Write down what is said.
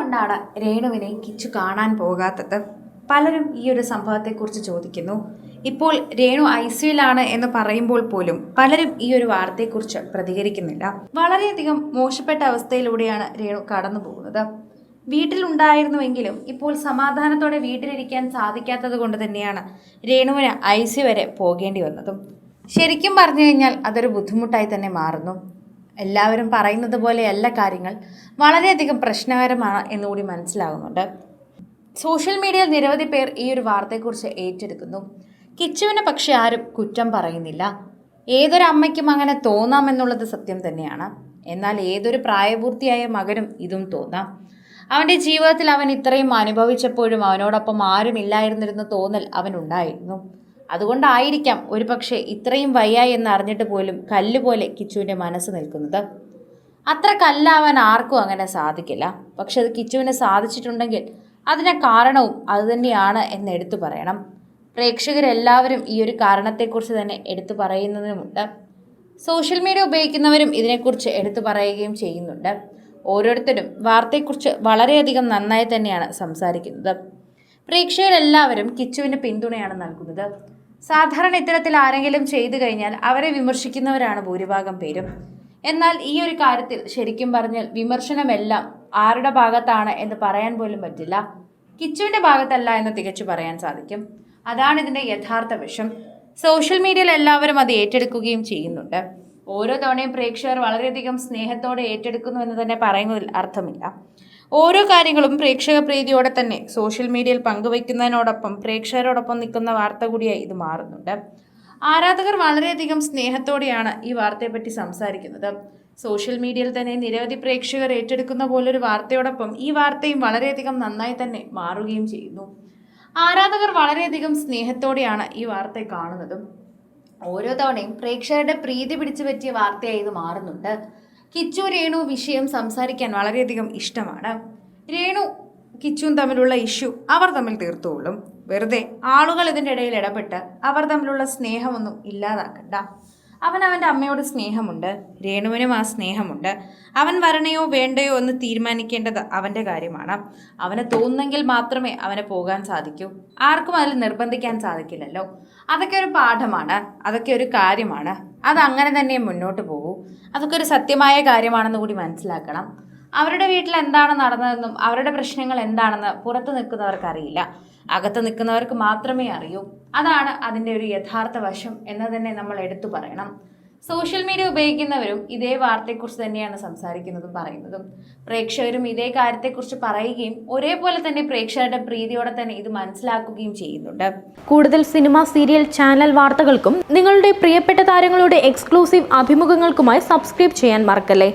എന്തുകൊണ്ടാണ് രേണുവിനെ കിച്ചു കാണാൻ പോകാത്തത്? പലരും ഈ ഒരു സംഭവത്തെക്കുറിച്ച് ചോദിക്കുന്നു. ഇപ്പോൾ രേണു ഐസിയുലാണ് എന്ന് പറയുമ്പോൾ പോലും പലരും ഈ ഒരു വാർത്തയെക്കുറിച്ച് പ്രതികരിക്കുന്നില്ല. വളരെയധികം മോശപ്പെട്ട അവസ്ഥയിലൂടെയാണ് രേണു കടന്നു പോകുന്നത്. വീട്ടിലുണ്ടായിരുന്നുവെങ്കിലും ഇപ്പോൾ സമാധാനത്തോടെ വീട്ടിലിരിക്കാൻ സാധിക്കാത്തത് കൊണ്ട് തന്നെയാണ് രേണുവിന് ഐസിയു വരെ പോകേണ്ടി വന്നതും. ശരിക്കും പറഞ്ഞു കഴിഞ്ഞാൽ അതൊരു ബുദ്ധിമുട്ടായി തന്നെ മാറുന്നു. എല്ലാവരും പറയുന്നത് പോലെയല്ല കാര്യങ്ങൾ, വളരെയധികം പ്രശ്നകരമാണ് എന്നുകൂടി മനസ്സിലാകുന്നുണ്ട്. സോഷ്യൽ മീഡിയയിൽ നിരവധി പേർ ഈ ഒരു വാർത്തയെക്കുറിച്ച് ഏറ്റെടുക്കുന്നു. കിച്ചുവിനെ പക്ഷെ ആരും കുറ്റം പറയുന്നില്ല. ഏതൊരു അമ്മയ്ക്കും അങ്ങനെ തോന്നാമെന്നുള്ളത് സത്യം തന്നെയാണ്. എന്നാൽ ഏതൊരു പ്രായപൂർത്തിയായ മകനും ഇതും തോന്നാം. അവൻ്റെ ജീവിതത്തിൽ അവൻ ഇത്രയും അനുഭവിച്ചപ്പോഴും അവനോടൊപ്പം ആരുമില്ലായിരുന്നിരുന്ന തോന്നൽ അവനുണ്ടായിരുന്നു. അതുകൊണ്ടായിരിക്കാം ഒരു പക്ഷേ ഇത്രയും വയ്യായി എന്ന് അറിഞ്ഞിട്ട് പോലും കല്ലുപോലെ കിച്ചുവിൻ്റെ മനസ്സ് നിൽക്കുന്നത്. അത്ര കല്ലാവാൻ ആർക്കും അങ്ങനെ സാധിക്കില്ല. പക്ഷെ അത് കിച്ചുവിന് സാധിച്ചിട്ടുണ്ടെങ്കിൽ അതിന് കാരണവും അതുതന്നെയാണ് എന്ന് എടുത്തു പറയണം. പ്രേക്ഷകരെല്ലാവരും ഈ ഒരു കാരണത്തെക്കുറിച്ച് തന്നെ എടുത്തു പറയുന്നതിനുമുണ്ട്. സോഷ്യൽ മീഡിയ ഉപയോഗിക്കുന്നവരും ഇതിനെക്കുറിച്ച് എടുത്തു പറയുകയും ചെയ്യുന്നുണ്ട്. ഓരോരുത്തരും വാർത്തയെക്കുറിച്ച് വളരെയധികം നന്നായി തന്നെയാണ് സംസാരിക്കുന്നത്. പ്രേക്ഷകരെല്ലാവരും കിച്ചുവിന് പിന്തുണയാണ് നൽകുന്നത്. സാധാരണ ഇത്തരത്തിൽ ആരെങ്കിലും ചെയ്തു കഴിഞ്ഞാൽ അവരെ വിമർശിക്കുന്നവരാണ് ഭൂരിഭാഗം പേരും. എന്നാൽ ഈ ഒരു കാര്യത്തിൽ ശരിക്കും പറഞ്ഞാൽ വിമർശനമെല്ലാം ആരുടെ ഭാഗത്താണ് എന്ന് പറയാൻ പോലും പറ്റില്ല. കിച്ചുവിൻ്റെ ഭാഗത്തല്ല എന്ന് തികച്ചു പറയാൻ സാധിക്കും. അതാണ് ഇതിൻ്റെ യഥാർത്ഥ വശം. സോഷ്യൽ മീഡിയയിൽ എല്ലാവരും അത് ഏറ്റെടുക്കുകയും ചെയ്യുന്നുണ്ട്. ഓരോ തവണയും പ്രേക്ഷകർ വളരെയധികം സ്നേഹത്തോടെ ഏറ്റെടുക്കുന്നു എന്ന് തന്നെ പറയുന്നതിൽ അർത്ഥമില്ല. ഓരോ കാര്യങ്ങളും പ്രേക്ഷക പ്രീതിയോടെ തന്നെ സോഷ്യൽ മീഡിയയിൽ പങ്കുവയ്ക്കുന്നതിനോടൊപ്പം പ്രേക്ഷകരോടൊപ്പം നിൽക്കുന്ന വാർത്ത കൂടിയായി ഇത് മാറുന്നുണ്ട്. ആരാധകർ വളരെയധികം സ്നേഹത്തോടെയാണ് ഈ വാർത്തയെപ്പറ്റി സംസാരിക്കുന്നത്. സോഷ്യൽ മീഡിയയിൽ തന്നെ നിരവധി പ്രേക്ഷകർ ഏറ്റെടുക്കുന്ന പോലൊരു വാർത്തയോടൊപ്പം ഈ വാർത്തയും വളരെയധികം നന്നായി തന്നെ മാറുകയും ചെയ്യുന്നു. ആരാധകർ വളരെയധികം സ്നേഹത്തോടെയാണ് ഈ വാർത്തയെ കാണുന്നതും. ഓരോ തവണയും പ്രേക്ഷകരുടെ പ്രീതി പിടിച്ചു പറ്റിയ വാർത്തയായി ഇത് മാറുന്നുണ്ട്. കിച്ചു രേണു വിഷയം സംസാരിക്കാൻ വളരെയധികം ഇഷ്ടമാണ്. രേണു കിച്ചുവും തമ്മിലുള്ള ഇഷ്യൂ അവർ തമ്മിൽ തീർത്തുകൊള്ളും. വെറുതെ ആളുകൾ ഇതിൻ്റെ ഇടയിൽ ഇടപെട്ട് അവർ തമ്മിലുള്ള സ്നേഹമൊന്നും ഇല്ലാതാക്കണ്ട. അവൻ്റെ അമ്മയോട് സ്നേഹമുണ്ട്, രേണുവിനും ആ സ്നേഹമുണ്ട്. അവൻ വരണയോ വേണ്ടയോ എന്ന് തീരുമാനിക്കേണ്ടത് അവൻ്റെ കാര്യമാണ്. അവന് തോന്നുന്നെങ്കിൽ മാത്രമേ അവന് പോകാൻ സാധിക്കൂ. ആർക്കും അതിൽ നിർബന്ധിക്കാൻ സാധിക്കില്ലല്ലോ. അതൊക്കെ ഒരു പാഠമാണ്, അതൊക്കെ ഒരു കാര്യമാണ്. അതങ്ങനെ തന്നെ മുന്നോട്ട് പോകൂ. അതൊക്കെ ഒരു സത്യമായ കാര്യമാണെന്ന് കൂടി മനസ്സിലാക്കണം. അവരുടെ വീട്ടിൽ എന്താണ് നടന്നതെന്നും അവരുടെ പ്രശ്നങ്ങൾ എന്താണെന്ന് പുറത്ത് നിൽക്കുന്നവർക്കറിയില്ല. അകത്ത് നിൽക്കുന്നവർക്ക് മാത്രമേ അറിയൂ. അതാണ് അതിൻ്റെ ഒരു യഥാർത്ഥ വശം എന്ന് തന്നെ നമ്മൾ എടുത്തു പറയണം. സോഷ്യൽ മീഡിയ ഉപയോഗിക്കുന്നവരും ഇതേ വാർത്തയെക്കുറിച്ച് തന്നെയാണ് സംസാരിക്കുന്നതും പറയുന്നതും. പ്രേക്ഷകരും ഇതേ കാര്യത്തെക്കുറിച്ച് പറയുകയും ഒരേപോലെ തന്നെ പ്രേക്ഷകരുടെ പ്രീതിയോടെ തന്നെ ഇത് മനസ്സിലാക്കുകയും ചെയ്യുന്നുണ്ട്. കൂടുതൽ സിനിമ, സീരിയൽ, ചാനൽ വാർത്തകൾക്കും നിങ്ങളുടെ പ്രിയപ്പെട്ട താരങ്ങളുടെ എക്സ്ക്ലൂസീവ് അഭിമുഖങ്ങൾക്കുമായി സബ്സ്ക്രൈബ് ചെയ്യാൻ മറക്കല്ലേ.